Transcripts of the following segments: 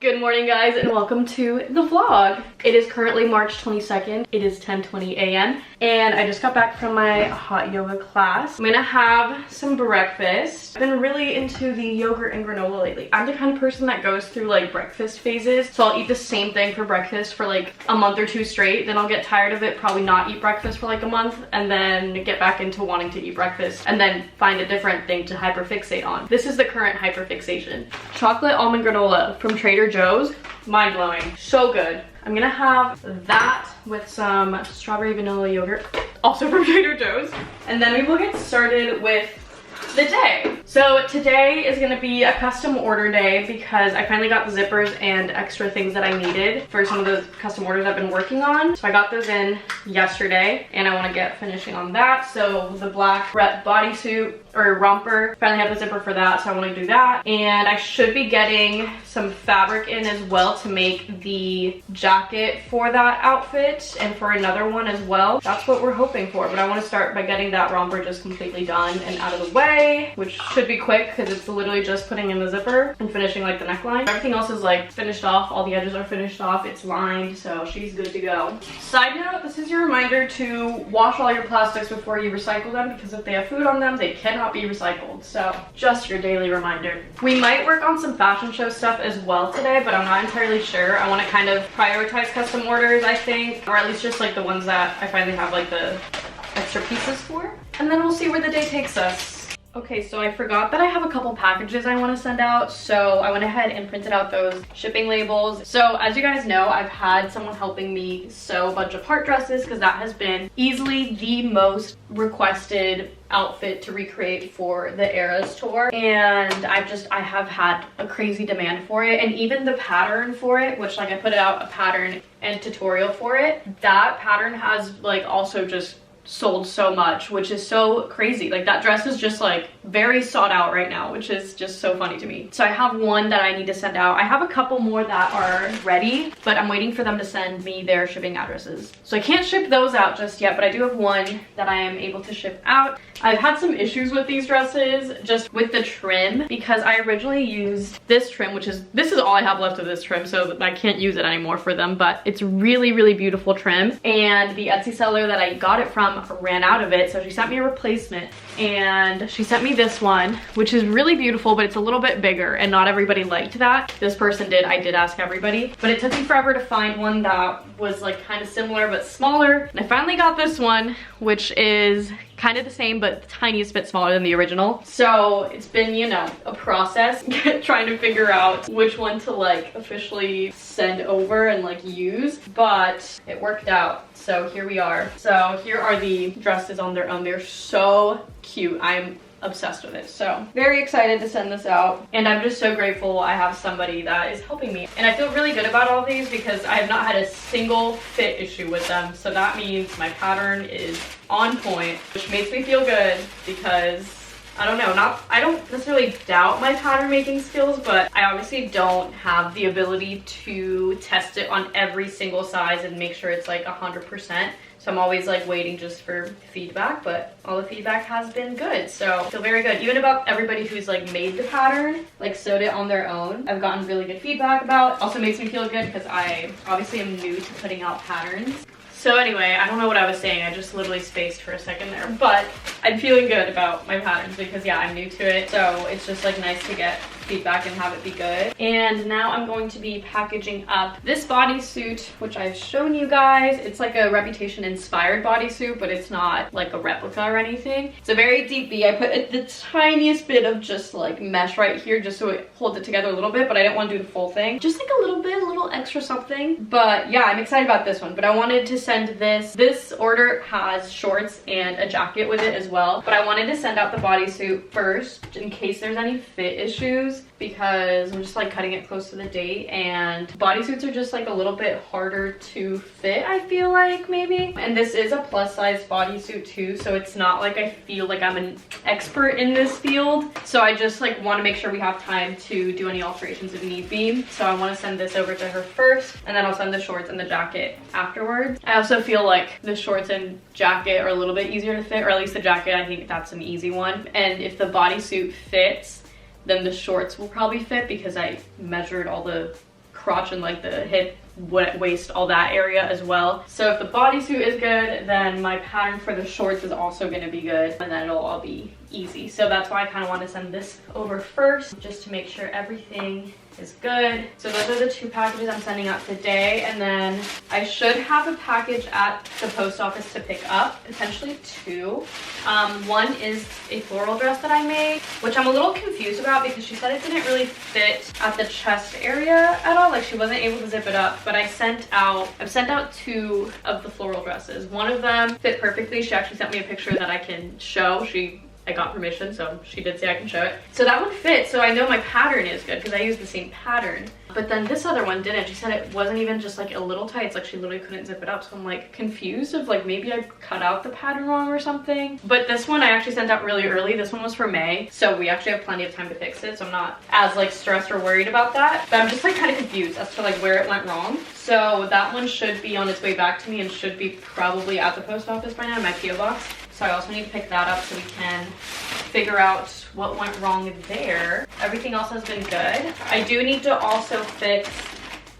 Good morning guys and welcome to the vlog. It is currently March 22nd. It is 10:20 a.m. and I just got back from my hot yoga class. I'm gonna have some breakfast. I've been really into the yogurt and granola lately. I'm the kind of person that goes through like breakfast phases. So I'll eat the same thing for breakfast for like a month or two straight. Then I'll get tired of it, probably not eat breakfast for like a month, and then get back into wanting to eat breakfast and then find a different thing to hyperfixate on. This is the current hyperfixation. Chocolate almond granola from Trader Joe's. Mind-blowing. So good. I'm gonna have that with some strawberry vanilla yogurt, also from Trader Joe's. And then we will get started with the day. So today is gonna be a custom order day because I finally got the zippers and extra things that I needed for some of the custom orders I've been working on. So I got those in yesterday and I wanna get finishing on that. So the black rep bodysuit or romper, finally have the zipper for that, so I wanna do that. And I should be getting some fabric in as well to make the jacket for that outfit and for another one as well. That's what we're hoping for, but I wanna start by getting that romper just completely done and out of the way, which should be quick because it's literally just putting in the zipper and finishing like the neckline. Everything else is like finished off, all the edges are finished off, it's lined, so she's good to go. Side note, this is your reminder to wash all your plastics before you recycle them because if they have food on them, they cannot be recycled. So just your daily reminder. We might work on some fashion show stuff as well today, but I'm not entirely sure. I want to kind of prioritize custom orders, I think, or at least just like the ones that I finally have like the extra pieces for, and then we'll see where the day takes us. Okay, so I forgot that I have a couple packages I want to send out, so I went ahead and printed out those shipping labels. So as you guys know, I've had someone helping me sew a bunch of heart dresses because that has been easily the most requested outfit to recreate for the Eras tour, and I have had a crazy demand for it, and even the pattern for it, which like I put out a pattern and tutorial for it, that pattern has like also just sold so much, which is so crazy. Like that dress is just like very sought out right now, which is just so funny to me. So I have one that I need to send out. I have a couple more that are ready, but I'm waiting for them to send me their shipping addresses. So I can't ship those out just yet, but I do have one that I am able to ship out. I've had some issues with these dresses, just with the trim, because I originally used this trim, this is all I have left of this trim, so I can't use it anymore for them, but it's really, really beautiful trim. And the Etsy seller that I got it from ran out of it, so she sent me a replacement, and she sent me this one, which is really beautiful, but it's a little bit bigger, and not everybody liked that. This person did. I did ask everybody, but it took me forever to find one that was like kind of similar but smaller, and I finally got this one, which is kind of the same but the tiniest bit smaller than the original. So it's been, you know, a process trying to figure out which one to like officially send over and like use, but it worked out. So here we are. So here are the dresses on their own. They're so cute. I'm obsessed with it, so very excited to send this out, and I'm just so grateful I have somebody that is helping me, and I feel really good about all these because I have not had a single fit issue with them. So that means my pattern is on point, which makes me feel good because I don't know, I don't necessarily doubt my pattern making skills, but I obviously don't have the ability to test it on every single size and make sure it's like 100%. So I'm always like waiting just for feedback, but all the feedback has been good. So I feel very good. Even about everybody who's like made the pattern, like sewed it on their own, I've gotten really good feedback about. Also makes me feel good because I obviously am new to putting out patterns. So anyway, I don't know what I was saying. I just literally spaced for a second there, but I'm feeling good about my patterns because yeah, I'm new to it. So it's just like nice to get feedback and have it be good. And now I'm going to be packaging up this bodysuit, which I've shown you guys. It's like a Reputation inspired bodysuit, but it's not like a replica or anything. It's a very deep V. I put the tiniest bit of just like mesh right here just so it holds it together a little bit, but I didn't want to do the full thing. Just like a little bit, a little extra something. But yeah, I'm excited about this one, but I wanted to send this. This order has shorts and a jacket with it as well, but I wanted to send out the bodysuit first in case there's any fit issues, because I'm just like cutting it close to the date, and bodysuits are just like a little bit harder to fit, I feel like, maybe. And this is a plus size bodysuit too, so it's not like I feel like I'm an expert in this field. So I just like want to make sure we have time to do any alterations if need be. So I want to send this over to her first, and then I'll send the shorts and the jacket afterwards. I also feel like the shorts and jacket are a little bit easier to fit, or at least the jacket, I think that's an easy one. And if the bodysuit fits, then the shorts will probably fit because I measured all the crotch and like the hip, waist, all that area as well. So if the bodysuit is good, then my pattern for the shorts is also going to be good, and then it'll all be easy. So that's why I kind of want to send this over first, just to make sure everything is good. So those are the 2 packages I'm sending out today, and then I should have a package at the post office to pick up, potentially 2. One is a floral dress that I made, which I'm a little confused about because she said it didn't really fit at the chest area at all, like she wasn't able to zip it up. But I've sent out 2 of the floral dresses. One of them fit perfectly. She actually sent me a picture that I can show. I got permission, so she did say I can show it. So that one fit, so I know my pattern is good because I used the same pattern. But then this other one didn't. She said it wasn't even just like a little tight. It's like she literally couldn't zip it up. So I'm like confused of like maybe I cut out the pattern wrong or something. But this one I actually sent out really early. This one was for May. So we actually have plenty of time to fix it. So I'm not as like stressed or worried about that. But I'm just like kind of confused as to like where it went wrong. So that one should be on its way back to me and should be probably at the post office by now in my PO box. So I also need to pick that up so we can figure out what went wrong there. Everything else has been good. I do need to also fix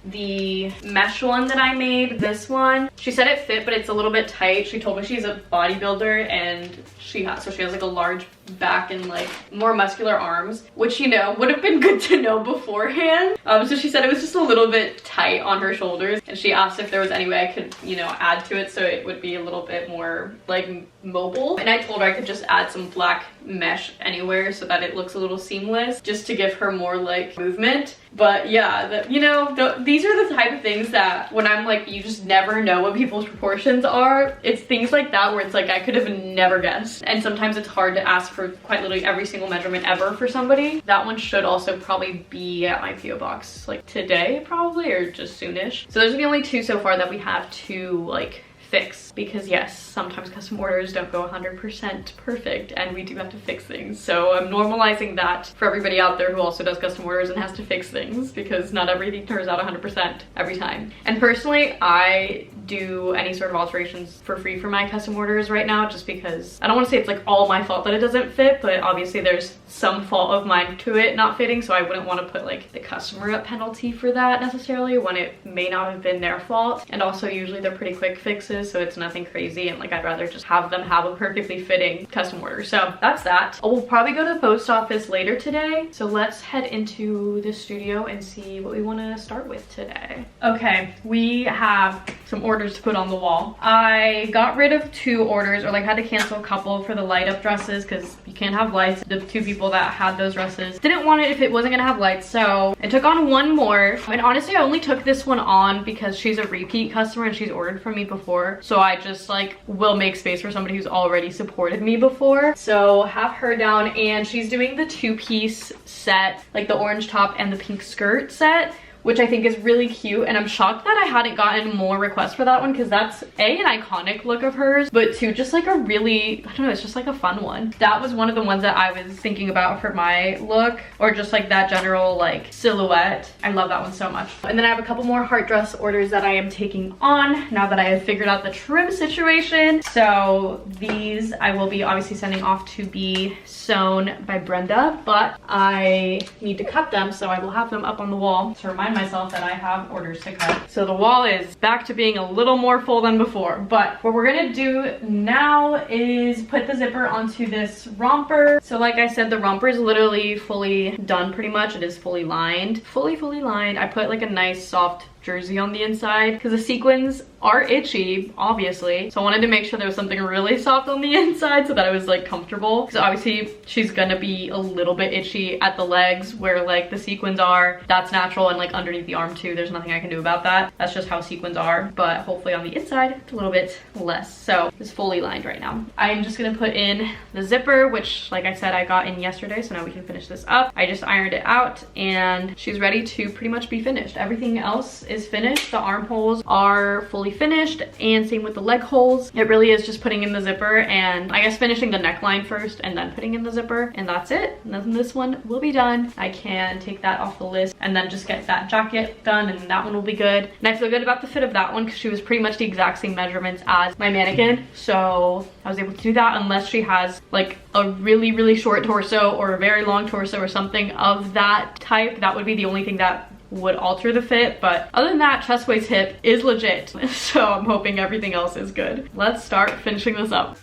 the mesh one that I made. This one, she said it fit, but it's a little bit tight. She told me she's a bodybuilder and she has like a large back and like more muscular arms, which, you know, would have been good to know beforehand. So she said it was just a little bit tight on her shoulders, and she asked if there was any way I could, you know, add to it so it would be a little bit more like mobile. And I told her I could just add some black mesh anywhere so that it looks a little seamless, just to give her more like movement. But yeah, you know, these are the type of things that when I'm like, you just never know what people's proportions are. It's things like that where it's like I could have never guessed. And sometimes it's hard to ask for quite literally every single measurement ever for somebody. That one should also probably be at my PO box like today probably, or just soonish. So those are the only 2 so far that we have to like fix, because yes, sometimes custom orders don't go 100% perfect and we do have to fix things. So I'm normalizing that for everybody out there who also does custom orders and has to fix things, because not everything turns out 100% every time. And personally, I do any sort of alterations for free for my custom orders right now, just because I don't want to say it's like all my fault that it doesn't fit, but obviously there's some fault of mine to it not fitting, so I wouldn't want to put like the customer at penalty for that necessarily when it may not have been their fault. And also usually they're pretty quick fixes, so it's nothing crazy, and like I'd rather just have them have a perfectly fitting custom order. So that's that. We'll probably go to the post office later today, so let's head into the studio and see what we want to start with today. Okay, we have some orders to put on the wall. I got rid of 2 orders, or like had to cancel a couple for the light up dresses because you can't have lights. The 2 people that had those dresses didn't want it if it wasn't gonna have lights, so I took on 1 more. And honestly, I only took this one on because she's a repeat customer and she's ordered from me before, so I just like will make space for somebody who's already supported me before. So have her down, and she's doing the 2-piece set, like the orange top and the pink skirt set, which I think is really cute. And I'm shocked that I hadn't gotten more requests for that one, because that's an iconic look of hers, but 2, just like a really, I don't know, it's just like a fun one. That was one of the ones that I was thinking about for my look, or just like that general like silhouette. I love that one so much. And then I have a couple more heart dress orders that I am taking on now that I have figured out the trim situation. So these I will be obviously sending off to be sewn by Brenda, but I need to cut them, so I will have them up on the wall to remind myself that I have orders to cut. So the wall is back to being a little more full than before. But what we're gonna do now is put the zipper onto this romper. So like I said, the romper is literally fully done pretty much. It is fully lined, fully lined. I put like a nice soft jersey on the inside because the sequins are itchy, obviously, so I wanted to make sure there was something really soft on the inside so that it was like comfortable, because obviously she's gonna be a little bit itchy at the legs where like the sequins are. That's natural, and like underneath the arm too, there's nothing I can do about that. That's just how sequins are, but hopefully on the inside it's a little bit less. So it's fully lined right now. I'm just gonna put in the zipper, which like I said I got in yesterday, so now we can finish this up. I just ironed it out and she's ready to pretty much be finished. Everything else is finished. The armholes are fully finished, and same with the leg holes. It really is just putting in the zipper and I guess finishing the neckline first and then putting in the zipper, and that's it. And then this one will be done. I can take that off the list and then just get that jacket done, and that one will be good. And I feel good about the fit of that one because she was pretty much the exact same measurements as my mannequin, so I was able to do that, unless she has like a really short torso or a very long torso or something of that type. That would be the only thing that would alter the fit, but other than that, chest, waist, hip is legit. So I'm hoping everything else is good. Let's start finishing this up.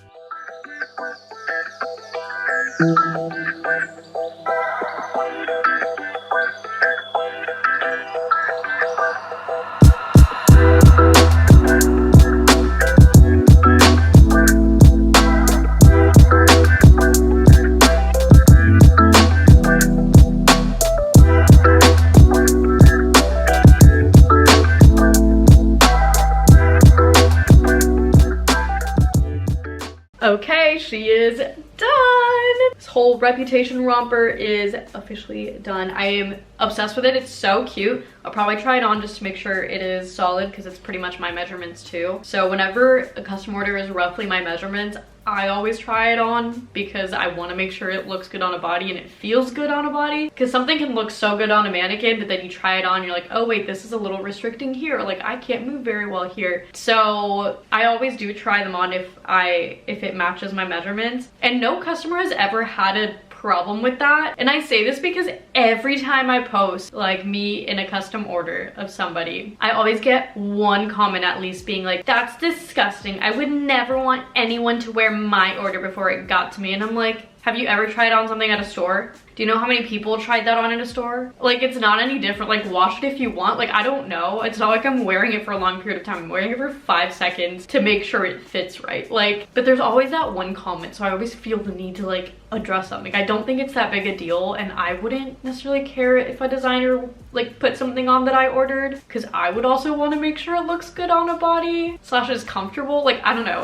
Okay, she is done. This whole Reputation romper is officially done. I am obsessed with it. It's so cute. I'll probably try it on just to make sure it is solid because it's pretty much my measurements too. So whenever a custom order is roughly my measurements, I always try it on because I want to make sure it looks good on a body and it feels good on a body. Because something can look so good on a mannequin, but then you try it on and you're like, oh wait, this is a little restricting here. Like I can't move very well here. So I always do try them on if it matches my measurements. And no customer has ever had a problem with that. And I say this because every time I post like me in a custom order of somebody, I always get one comment at least being like, that's disgusting. I would never want anyone to wear my order before it got to me. And I'm like, have you ever tried on something at a store? Do you know how many people tried that on in a store? Like, it's not any different. Like, wash it if you want. Like, I don't know. It's not like I'm wearing it for a long period of time. I'm wearing it for 5 seconds to make sure it fits right. Like, but there's always that one comment. So I always feel the need to like address something. I don't think it's that big a deal. And I wouldn't necessarily care if a designer like put something on that I ordered. Because I would also want to make sure it looks good on a body. / is comfortable. Like, I don't know.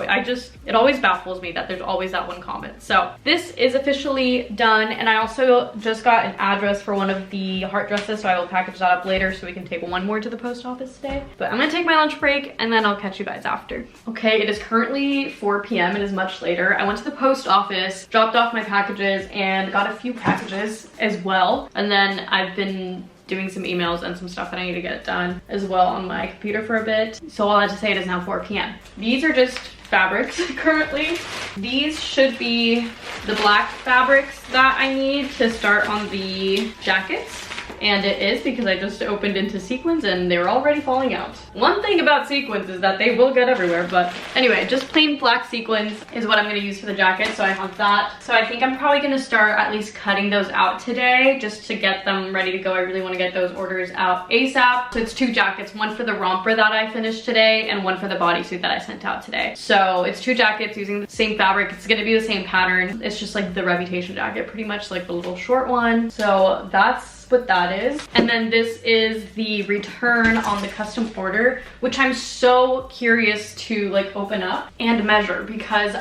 It always baffles me that there's always that one comment. So this is officially done. And I also just got an address for one of the heart dresses, so I will package that up later so we can take one more to the post office today. But I'm gonna take my lunch break and then I'll catch you guys after. Okay, it is currently 4 p.m. It is much later. I went to the post office, dropped off my packages, and got a few packages as well. And then I've been doing some emails and some stuff that I need to get done as well on my computer for a bit. So all that to say, it is now 4 p.m. These are just fabrics currently. These should be the black fabrics that I need to start on the jackets. And it is because I just opened into sequins and they're already falling out. One thing about sequins is that they will get everywhere, but anyway, just plain black sequins is what I'm gonna use for the jacket, so I have that. So I think I'm probably gonna start at least cutting those out today just to get them ready to go. I really wanna get those orders out ASAP. So it's 2 jackets, one for the romper that I finished today and one for the bodysuit that I sent out today. So it's 2 jackets using the same fabric. It's gonna be the same pattern. It's just like the Reputation jacket, pretty much like the little short one. So that's what that is. And then this is the return on the custom order, which I'm so curious to like open up and measure because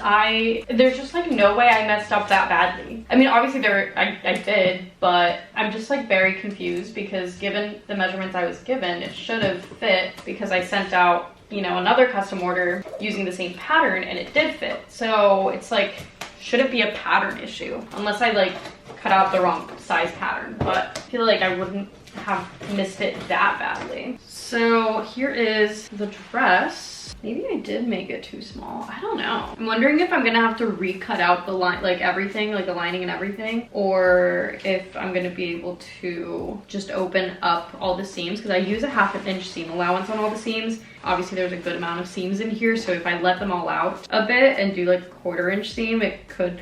there's just like no way I messed up that badly. I mean, obviously I did, but I'm just like very confused because given the measurements I was given, it should have fit because I sent out, you know, another custom order using the same pattern and it did fit. So it's like, shouldn't be a pattern issue unless I like cut out the wrong size pattern, but I feel like I wouldn't have missed it that badly. So here is the dress. Maybe I did make it too small. I don't know. I'm wondering if I'm gonna have to recut out the line, like everything, like the lining and everything, or if I'm gonna be able to just open up all the seams because I use a 1/2 inch seam allowance on all the seams. Obviously there's a good amount of seams in here, so if I let them all out a bit and do like a 1/4 inch seam, it could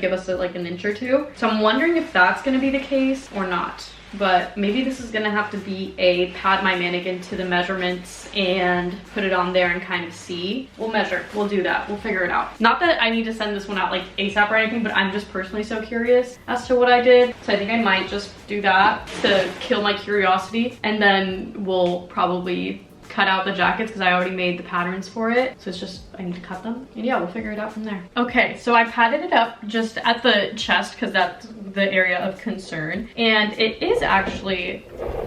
give us like an inch or 2. So I'm wondering if that's gonna be the case or not. But maybe this is gonna have to be a pad my mannequin to the measurements and put it on there and kind of see. We'll measure, we'll do that, we'll figure it out. Not that I need to send this one out like ASAP or anything, but I'm just personally so curious as to what I did. So I think I might just do that to kill my curiosity, and then we'll probably cut out the jackets because I already made the patterns for it. So it's just, I need to cut them. And yeah, we'll figure it out from there. Okay, so I padded it up just at the chest because that's the area of concern. And it is actually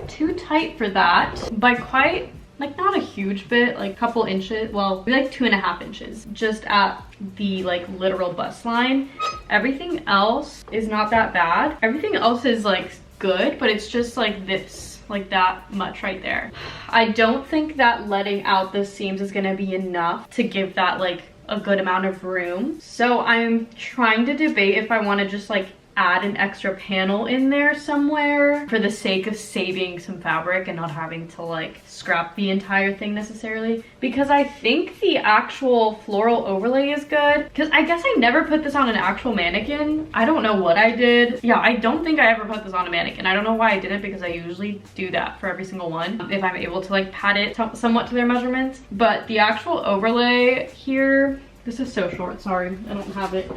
too tight for that by quite, like not a huge bit, like a couple inches, well, like 2.5 inches, just at the like literal bust line. Everything else is not that bad. Everything else is like good, but it's just like this, like that much right there. I don't think that letting out the seams is gonna be enough to give that like a good amount of room. So I'm trying to debate if I wanna just like add an extra panel in there somewhere for the sake of saving some fabric and not having to like scrap the entire thing necessarily, because I think the actual floral overlay is good. Because I guess I never put this on an actual mannequin. I don't know what I did. Yeah, I don't think I ever put this on a mannequin. I don't know why I didn't, because I usually do that for every single one if I'm able to like pat it somewhat to their measurements. But the actual overlay here, this is so short, sorry, I don't have it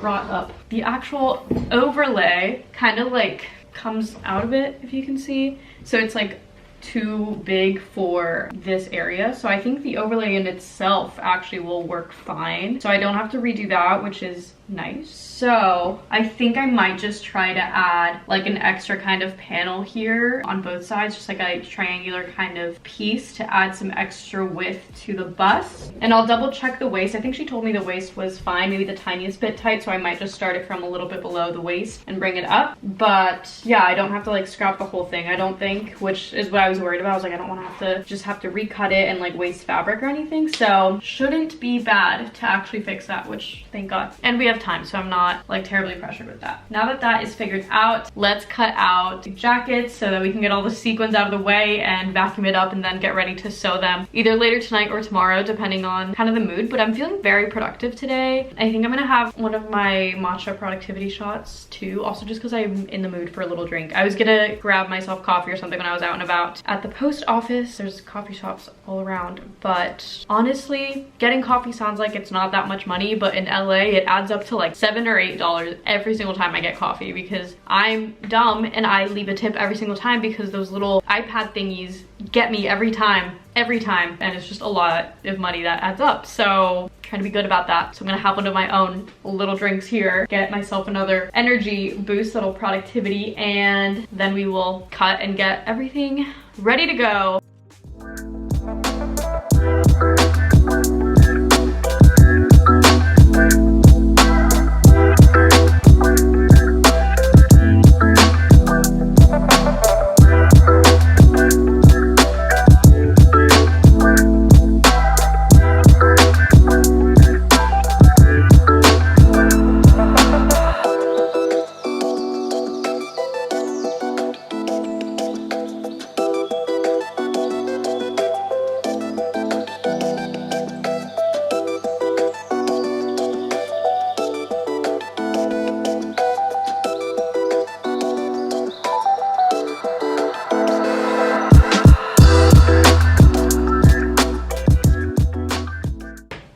brought up. The actual overlay kind of like comes out of it, if you can see. So it's like too big for this area. So I think the overlay in itself actually will work fine. So I don't have to redo that, which is nice. So I think I might just try to add like an extra kind of panel here on both sides, just like a triangular kind of piece to add some extra width to the bust. And I'll double check the waist. I think she told me the waist was fine, maybe the tiniest bit tight, so I might just start it from a little bit below the waist and bring it up. But yeah, I don't have to like scrap the whole thing, I don't think, which is what I was worried about. I was like, I don't want to have to recut it and like waste fabric or anything, so shouldn't be bad to actually fix that, which thank God. And we have time, so I'm not like terribly pressured with that. Now that that is figured out, let's cut out the jackets so that we can get all the sequins out of the way and vacuum it up and then get ready to sew them either later tonight or tomorrow, depending on kind of the mood. But I'm feeling very productive today. I think I'm gonna have one of my matcha productivity shots too, also just because I'm in the mood for a little drink. I was gonna grab myself coffee or something when I was out and about at the post office. There's coffee shops all around, but honestly, getting coffee sounds like it's not that much money, but in LA it adds up to like $7 or $8 every single time I get coffee, because I'm dumb and I leave a tip every single time, because those little iPad thingies get me every time, and it's just a lot of money that adds up. So trying to be good about that. So I'm gonna have one of my own little drinks here, get myself another energy boost, little productivity, and then we will cut and get everything ready to go.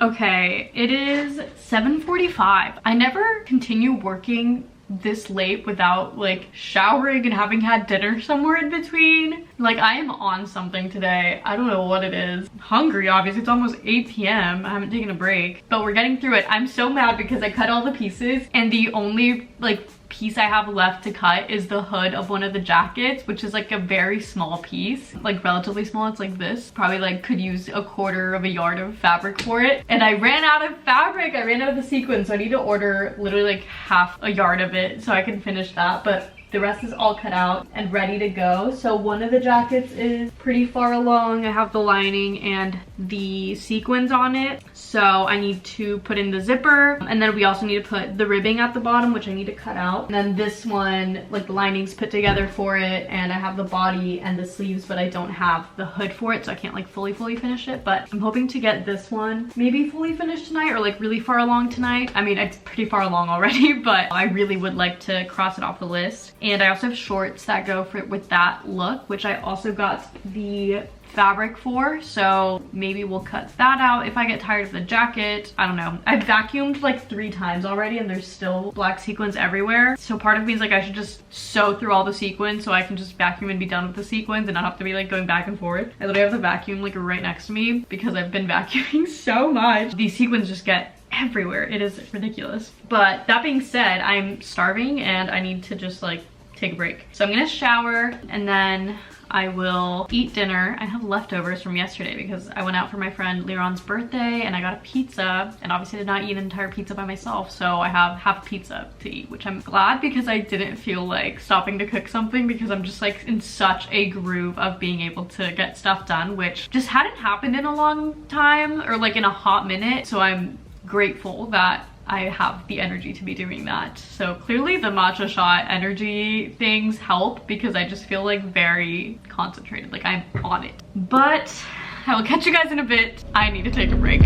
Okay, it is 7:45. I never continue working this late without like showering and having had dinner somewhere in between. Like, I am on something today. I don't know what it is. I'm hungry, obviously. It's almost 8 p.m. I haven't taken a break, but we're getting through it. I'm so mad because I cut all the pieces and the only like piece I have left to cut is the hood of one of the jackets, which is like a very small piece, like relatively small. It's like this, probably like could use 1/4 yard of fabric for it, and I ran out of fabric. I ran out of the sequins, so I need to order literally like 1/2 yard of it so I can finish that. But the rest is all cut out and ready to go. So one of the jackets is pretty far along. I have the lining and the sequins on it, so I need to put in the zipper, and then we also need to put the ribbing at the bottom, which I need to cut out. And then this one, like the lining's put together for it, and I have the body and the sleeves, but I don't have the hood for it, so I can't like fully finish it. But I'm hoping to get this one maybe fully finished tonight, or like really far along tonight. I mean, it's pretty far along already, but I really would like to cross it off the list. And I also have shorts that go with that look, which I also got the fabric for, so maybe we'll cut that out if I get tired of the jacket. I don't know. I've vacuumed like 3 times already and there's still black sequins everywhere, so part of me is like, I should just sew through all the sequins so I can just vacuum and be done with the sequins and not have to be like going back and forth. I literally have the vacuum like right next to me because I've been vacuuming so much. These sequins just get everywhere. It is ridiculous. But that being said, I'm starving and I need to just like take a break. So I'm gonna shower and then I will eat dinner. I have leftovers from yesterday because I went out for my friend Liron's birthday and I got a pizza, and obviously did not eat an entire pizza by myself, so I have half a pizza to eat, which I'm glad, because I didn't feel like stopping to cook something because I'm just like in such a groove of being able to get stuff done, which just hadn't happened in a long time, or like in a hot minute. So I'm grateful that I have the energy to be doing that. So clearly the matcha shot energy things help because I just feel like very concentrated, like I'm on it. But I will catch you guys in a bit. I need to take a break.